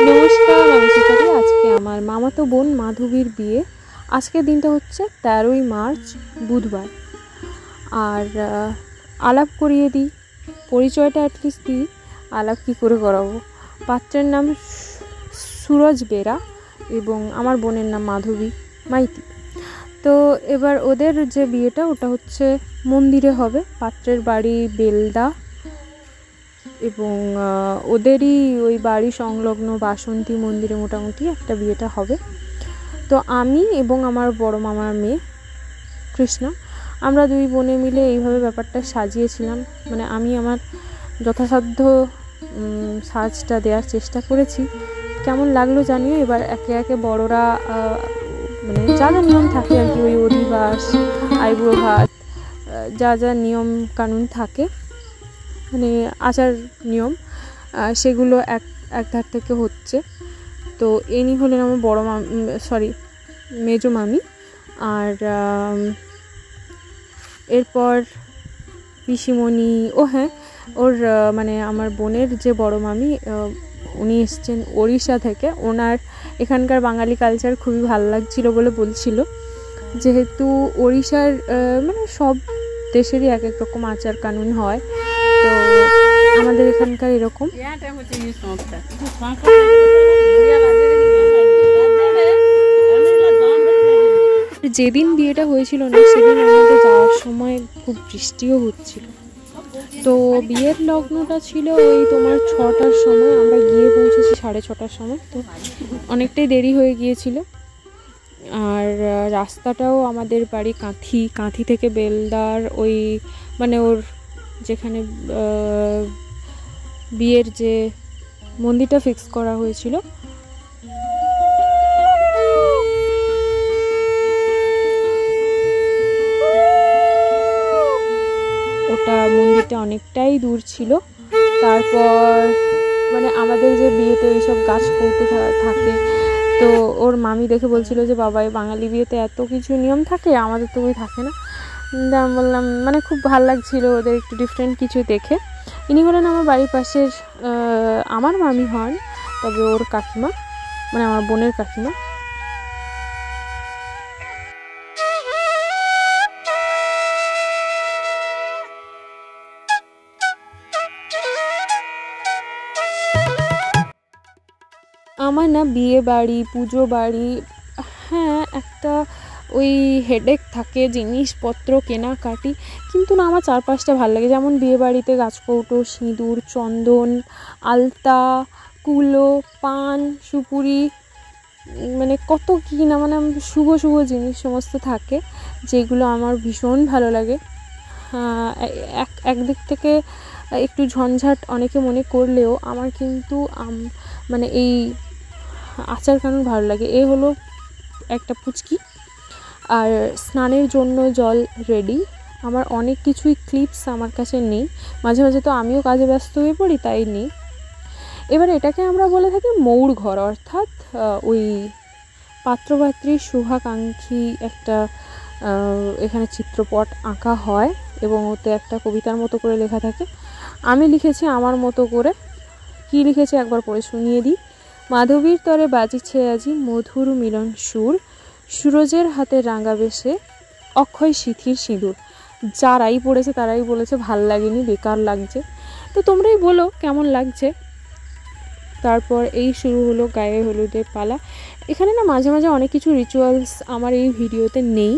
নমস্কার, আমি শিখারি। আজকে আমার মামাতো বোন মাধবীর বিয়ে। আজকের দিনটা হচ্ছে 13ই মার্চ, বুধবার। আর আলাপ করিয়ে দিই, পরিচয়টা অ্যাটলিস্ট দিই। আলাপ কী করে করাবো? পাত্রের নাম সুরজ বেরা এবং আমার বোনের নাম মাধবী মাইতি। তো এবার ওদের যে বিয়েটা ওটা হচ্ছে মন্দিরে হবে। পাত্রের বাড়ি বেলদা এবং ওদেরই ওই বাড়ি সংলগ্ন বাসন্তী মন্দিরে মোটামুটি একটা বিয়েটা হবে। তো আমি এবং আমার বড় মামার মেয়ে কৃষ্ণা, আমরা দুই বোনে মিলে এইভাবে ব্যাপারটা সাজিয়েছিলাম। মানে আমি আমার যথাসাধ্য সাজটা দেওয়ার চেষ্টা করেছি। কেমন লাগলো জানিও। এবার একে একে বড়রা মানে যা যা নিয়ম থাকে আর কি, ওই অধিবাস, আইবুড়ো ভাত, যা যা নিয়ম কানুন থাকে, মানে আচার নিয়ম, সেগুলো এক ধার থেকে হচ্ছে। তো ইনি হলেন আমার বড় মেজো মামি। আর এরপর পিসিমণি, ওর মানে আমার বোনের যে বড় মামি, উনি এসছেন ওড়িশা থেকে। ওনার এখানকার বাঙালি কালচার খুবই ভালো লাগছিলো বলে বলছিল, যেহেতু ওড়িশার মানে সব দেশেরই এক এক রকম আচার কানুন হয়। তো আমাদের এখানকার এরকম। যেদিন বিয়েটা হয়েছিল না, সেদিন আমাদের যাওয়ার সময় খুব বৃষ্টিও হচ্ছিল। তো বিয়ের লগ্নটা ছিল ওই তোমার 6টার সময়, আমরা গিয়ে পৌঁছেছি 6:30টার সময়। তো অনেকটাই দেরি হয়ে গিয়েছিল। আর রাস্তাটাও আমাদের বাড়ি কাঁথি থেকে বেলদার ওই মানে ওর যেখানে বিয়ের যে মন্দিরটা ফিক্স করা হয়েছিল, ওটা মন্দিরটা অনেকটাই দূর ছিল। তারপর মানে আমাদের যে বিয়েতে এইসব গাছ কৌটো থাকে, তো ওর মামি দেখে বলছিল যে বাবা, এই বাঙালি বিয়েতে এত কিছু নিয়ম থাকে, আমাদের তো ওই থাকে না। আমি বললাম মানে খুব ভালো লাগছিল ওদের একটু ডিফারেন্ট কিছু দেখে। ইনি হলেন আমার বাড়ির পাশের, আমার মামি হন, তবে ওর কাকিমা, মানে আমার বোনের কাকিমা। আমার না বিয়ে বাড়ি, পুজো বাড়ি, একটা ওই হেডেক থাকে, জিনিসপত্র কেনাকাটি, কিন্তু না আমার চারপাশটা ভালো লাগে। যেমন বিয়ে বাড়িতে গাছকৌটো, সিঁদুর, চন্দন, আলতা, কুলো, পান, সুপুরি, মানে কত কী না, মানে শুভ জিনিস সমস্ত থাকে, যেগুলো আমার ভীষণ ভালো লাগে। একদিক থেকে একটু ঝঞ্ঝাট অনেকে মনে করলেও আমার কিন্তু মানে এই আচার কানুন ভালো লাগে। এ হলো একটা পুচকি। আর স্নানের জন্য জল রেডি। আমার অনেক কিছুই ক্লিপস আমার কাছে নেই, মাঝে মাঝে তো আমিও কাজে ব্যস্ত হয়ে পড়ি, তাই নেই। এবার এটাকে আমরা বলে থাকি মৌর ঘর, অর্থাৎ ওই পাত্রপাত্রীর শুভাকাঙ্ক্ষী একটা এখানে চিত্রপট আঁকা হয় এবং ওতে একটা কবিতার মতো করে লেখা থাকে। আমি লিখেছি আমার মতো করে। কি লিখেছি একবার পড়ে শুনিয়ে দিই। মাধবীর তরে বাজিছে আজি মধুর মিলন সুর, সুরজের হাতে রাঙা বেশে অক্ষয় সিথির সিঁদুর। যারাই পড়েছে তারাই বলেছে ভাল লাগেনি, বেকার লাগছে। তো তোমরাই বলো কেমন লাগছে। তারপর এই শুরু হলো গায়ে হলুদের পালা। এখানে না মাঝে মাঝে অনেক কিছু রিচুয়ালস আমার এই ভিডিওতে নেই।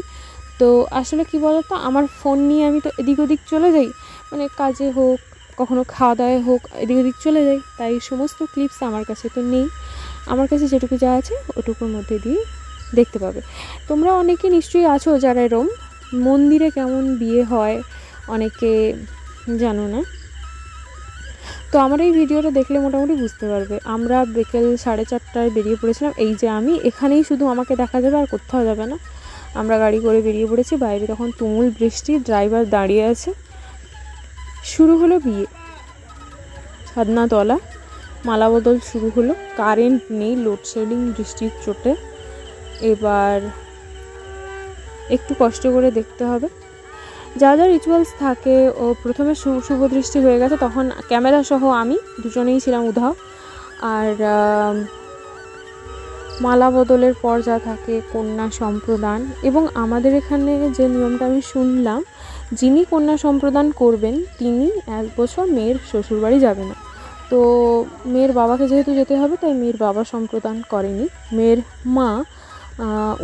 তো আসলে কি বলতো, আমার ফোন নিয়ে আমি তো এদিক ওদিক চলে যাই, মানে কাজে হোক, কখনো খাওয়া দাওয়ায় হোক, এদিক ওদিক চলে যাই, তাই সমস্ত ক্লিপস আমার কাছে তো নেই। আমার কাছে যেটুকু যা আছে ওটুকুর মধ্যে দিয়ে দেখতে পাবে। তোমরা অনেকে নিশ্চয়ই আছো যারা এরম মন্দিরে কেমন বিয়ে হয় অনেকে জানো না। তো আমার এই ভিডিওটা দেখলে মোটামুটি বুঝতে পারবে। আমরা বিকেল 4:30টায় বেরিয়ে পড়েছিলাম। এই যে আমি এখানেই শুধু আমাকে দেখা যাবে, আর কোথাও যাবে না। আমরা গাড়ি করে বেরিয়ে পড়েছি। বাইরে তখন তুমুল বৃষ্টি, ড্রাইভার দাঁড়িয়ে আছে। শুরু হলো বিয়ে। ছাদনাতলা মালা বদল শুরু হলো। কারেন্ট নেই, লোডশেডিং বৃষ্টির চোটে। এবার একটু কষ্ট করে দেখতে হবে। যা যা রিচুয়ালস থাকে, ও প্রথমে শুভ দৃষ্টি হয়ে গেছে, তখন ক্যামেরা সহ আমি দুজনেই ছিলাম উধাও। আর মালা বদলের পর যা থাকে কন্যা সম্প্রদান, এবং আমাদের এখানে যে নিয়মটা আমি শুনলাম, যিনি কন্যা সম্প্রদান করবেন তিনি 1 বছর মেয়ের শ্বশুরবাড়ি যাবে না। তো মেয়ের বাবাকে যেহেতু যেতে হবে, তাই মেয়ের বাবা সম্প্রদান করেনি, মেয়ের মা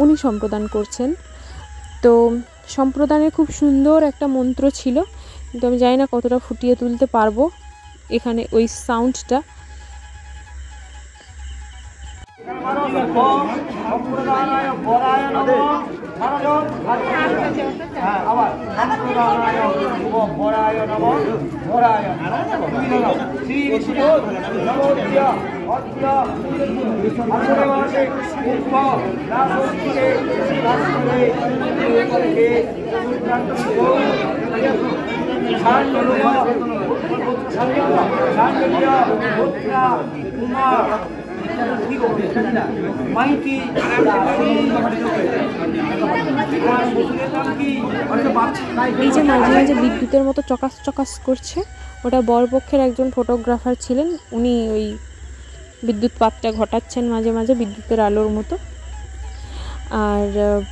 উনি সম্প্রদান করছেন। তো সম্প্রদানের খুব সুন্দর একটা মন্ত্র ছিল, কিন্তু আমি জানি না কতটা ফুটিয়ে তুলতে পারবো এখানে ওই সাউন্ডটা। এই যে মাঝে মাঝে বিদ্যুতের মতো চকাস চকাস করছে, ওটা বরপক্ষের একজন ফটোগ্রাফার ছিলেন, উনি ওই বিদ্যুৎপাতটা ঘটাচ্ছেন মাঝে মাঝে বিদ্যুতের আলোর মতো। আর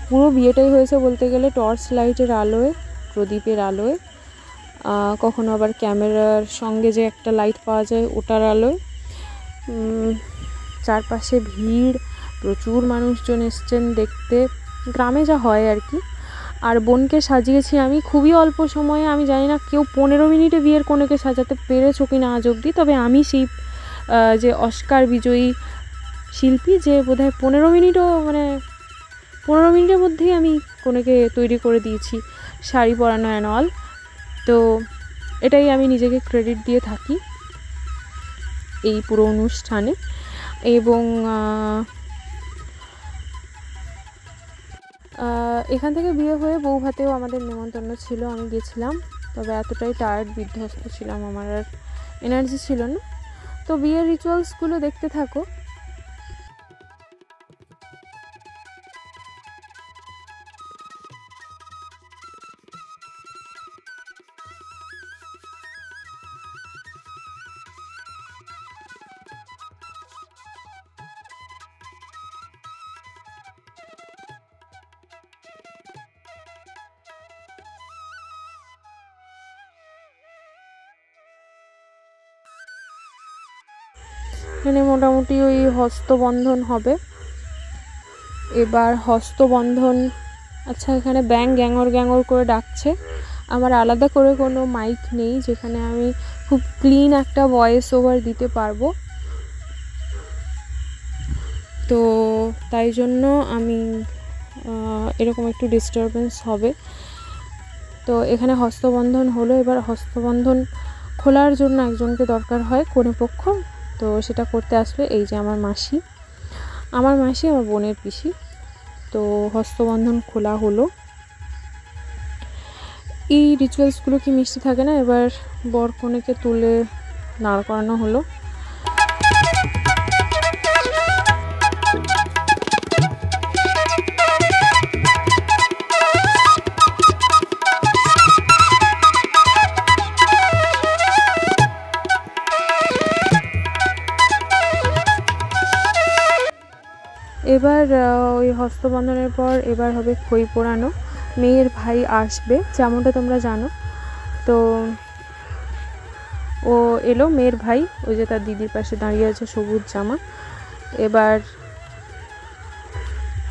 পুরো বিয়েটাই হয়েছে বলতে গেলে টর্চ লাইটের আলোয়, প্রদীপের আলোয়, কখনো আবার ক্যামেরার সঙ্গে যে একটা লাইট পাওয়া যায় ওটার আলোয়। চারপাশে ভিড়, প্রচুর মানুষজন এসছেন দেখতে, গ্রামে যা হয় আর কি। আর বোনকে সাজিয়েছি আমি খুবই অল্প সময়ে, আমি জানি না কেউ 15 মিনিটে বিয়ের কনেকে সাজাতে পেরেছো কি না আজ অবধি, তবে আমি সেই যে অস্কার বিজয়ী শিল্পী, যে বোধহয় 15 মিনিটও, মানে 15 মিনিটের মধ্যেই আমি কনেকে তৈরি করে দিয়েছি, শাড়ি পরানো অ্যান্ড অল। তো এটাই আমি নিজেকে ক্রেডিট দিয়ে থাকি এই পুরো অনুষ্ঠানে। এবং এখান থেকে বিয়ে হয়ে বৌভাতেও আমাদের নেমন্তন্ন ছিল, আমি গেছিলাম, তবে এতটাই টায়ার্ড বিধ্বস্ত ছিলাম, আমার আর এনার্জি ছিল না। তো বিয়ের রিচুয়ালসগুলো দেখতে থাকো। এখানে মোটামুটি ওই হস্তবন্ধন হবে। এবার হস্তবন্ধন, আচ্ছা এখানে ব্যাং গ্যাঙর গ্যাঙর করে ডাকছে, আমার আলাদা করে কোনো মাইক নেই যেখানে আমি খুব ক্লিন একটা ভয়েস ওভার দিতে পারবো, তো তাই জন্য আমি এরকম একটু ডিস্টারবেন্স হবে। তো এখানে হস্তবন্ধন হলো, এবার হস্তবন্ধন খোলার জন্য একজনকে দরকার হয় কনেপক্ষ, তো সেটা করতে আসবে এই যে আমার মাসি, আমার বোনের পিসি। তো হস্তবন্ধন খোলা হলো। এই রিচুয়ালসগুলো কি মিষ্টি থাকে না। এবার বর কনেকে তুলে নাড় করানো হলো। এবার ওই হস্তবন্ধনের পর এবার হবে খই পোড়ানো। মেয়ের ভাই আসবে, যেমনটা তোমরা জানো। তো ও এলো, মেয়ের ভাই, ওই যে তার দিদির পাশে দাঁড়িয়ে আছে সবুজ জামা। এবার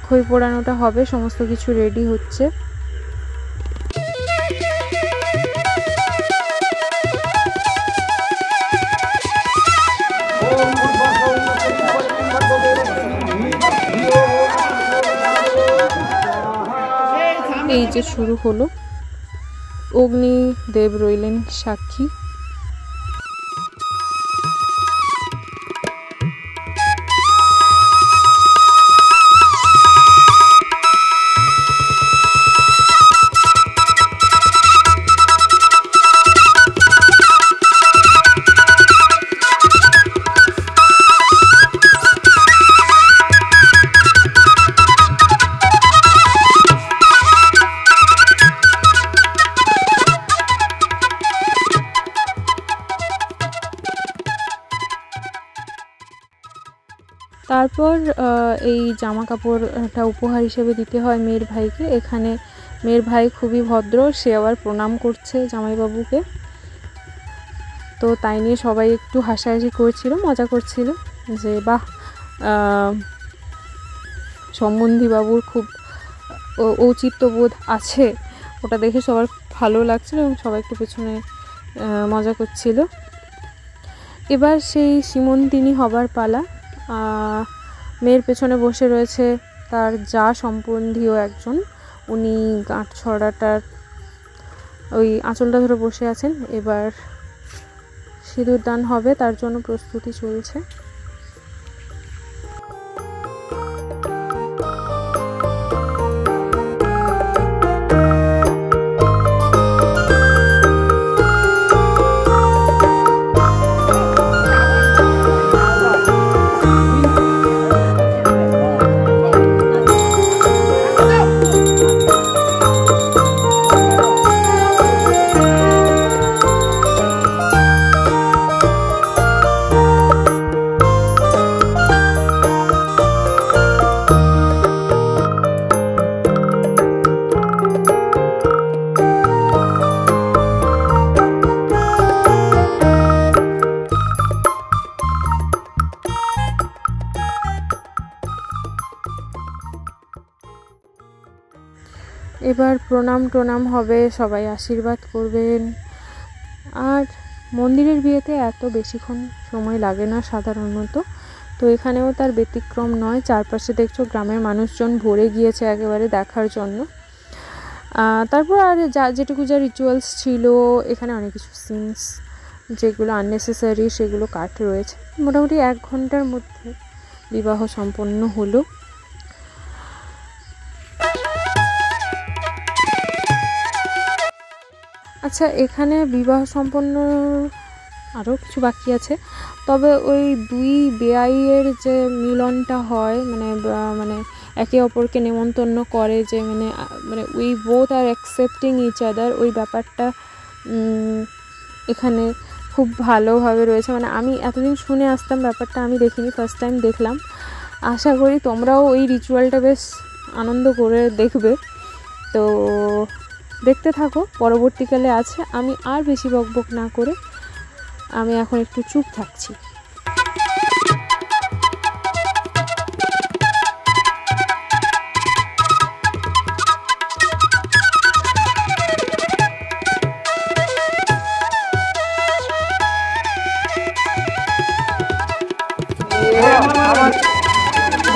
খই পোড়ানোটা হবে, সমস্ত কিছু রেডি হচ্ছে। এই যে শুরু হলো, অগ্নিদেব রইলেন সাক্ষী। তারপর এই জামা কাপড়টা উপহার হিসেবে দিতে হয় মেয়ের ভাইকে। এখানে মেয়ের ভাই খুবই ভদ্র, সে আবার প্রণাম করছে জামাইবাবুকে। তো তাই নিয়ে সবাই একটু হাসাহাসি করছিল, মজা করছিল যে বাহ, সম্বন্ধীবাবুর খুব ঔচিত্যবোধ আছে, ওটা দেখে সবার ভালো লাগছিল এবং সবাই একটু পেছনে মজা করছিল। এবার সেই সীমন্তিনী হবার পালা। মেয়ের পেছনে বসে রয়েছে তার যা সম্বন্ধীয় একজন, উনি গাঁট ছড়াটার ওই আঁচলটা ধরে বসে আছেন। এবার সিঁদুর দান হবে, তার জন্য প্রস্তুতি চলছে। এবার প্রণাম হবে, সবাই আশীর্বাদ করবেন। আর মন্দিরের বিয়েতে এত বেশিক্ষণ সময় লাগে না সাধারণত, তো এখানেও তার ব্যতিক্রম নয়। চারপাশে দেখছো গ্রামের মানুষজন ভরে গিয়েছে একেবারে দেখার জন্য। তারপর আর যেটুকু যা রিচুয়ালস ছিল, এখানে অনেক কিছু সিনস যেগুলো আননেসেসারি সেগুলো কাট রয়েছে। মোটামুটি 1 ঘন্টার মধ্যে বিবাহ সম্পন্ন হলো। আচ্ছা, এখানে বিবাহ সম্পন্ন আরও কিছু বাকি আছে, তবে ওই 2 বেআইয়ের যে মিলনটা হয়, মানে একে অপরকে নেমন্তন্ন করে, যে মানে we both are accepting each other, ওই ব্যাপারটা এখানে খুব ভালোভাবে রয়েছে। মানে আমি এতদিন শুনে আসতাম, ব্যাপারটা আমি দেখিনি, ফার্স্ট টাইম দেখলাম। আশা করি তোমরাও ওই রিচুয়ালটা বেশ আনন্দ করে দেখবে। তো দেখতে থাকো, পরবর্তীকালে আছে। আমি আর বেশি বকবক না করে আমি এখন একটু চুপ থাকছি।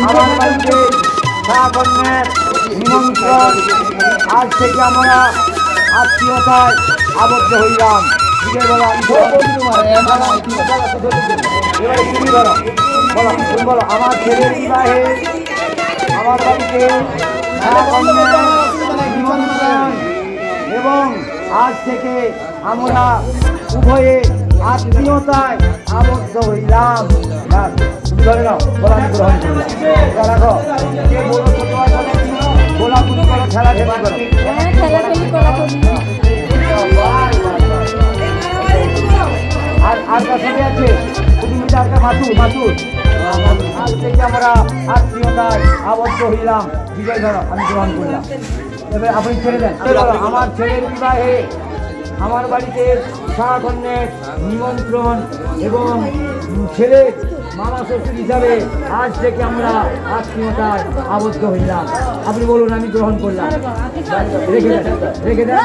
আমার বাড়িতে কন্যার নিমন্ত্রণ, আজ থেকে আমরা আত্মীয়তায় আবদ্ধ হইলাম। আমার ছেলের বিবাহে আমার বাড়িতে কন্যার নিমন্ত্রণ, এবং আজ থেকে আমরা উভয়ে আত্মীয়তায় আবদ্ধ হইলাম। ধরে নাও, গোলাম গ্রহণ করলাম। রাখো, কে বলো গোলাপুরি করো, খেলাধুলা করো। আর কাছে আছে মাতুর। আজ থেকে আমরা আত্মীয়তায় আবদ্ধ হইলাম। বিজয় ধরো, আমি গ্রহণ করলাম। এবার আপনি ছেড়ে দেন। আমার ছেলের বিবাহে আমার বাড়িতে কন্যার নিমন্ত্রণ এবং ছেলের মামা শ্বশুর হিসাবে আজ থেকে আমরা আত্মীয়তায় আবদ্ধ হইলাম। আপনি বলুন, আমি গ্রহণ করলাম। রেখে দেন।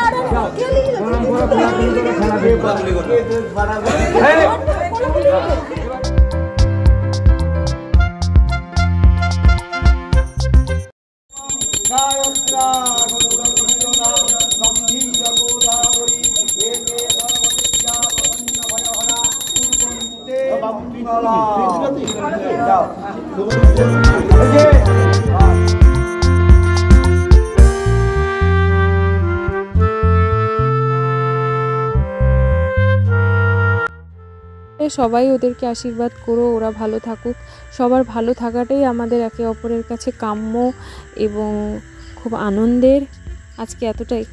সবাই ওদেরকে আশীর্বাদ করো, ওরা ভালো থাকুক। সবার ভালো থাকাটাই আমাদের একে অপরের কাছে কাম্য এবং খুব আনন্দের। আজকে এতটাই।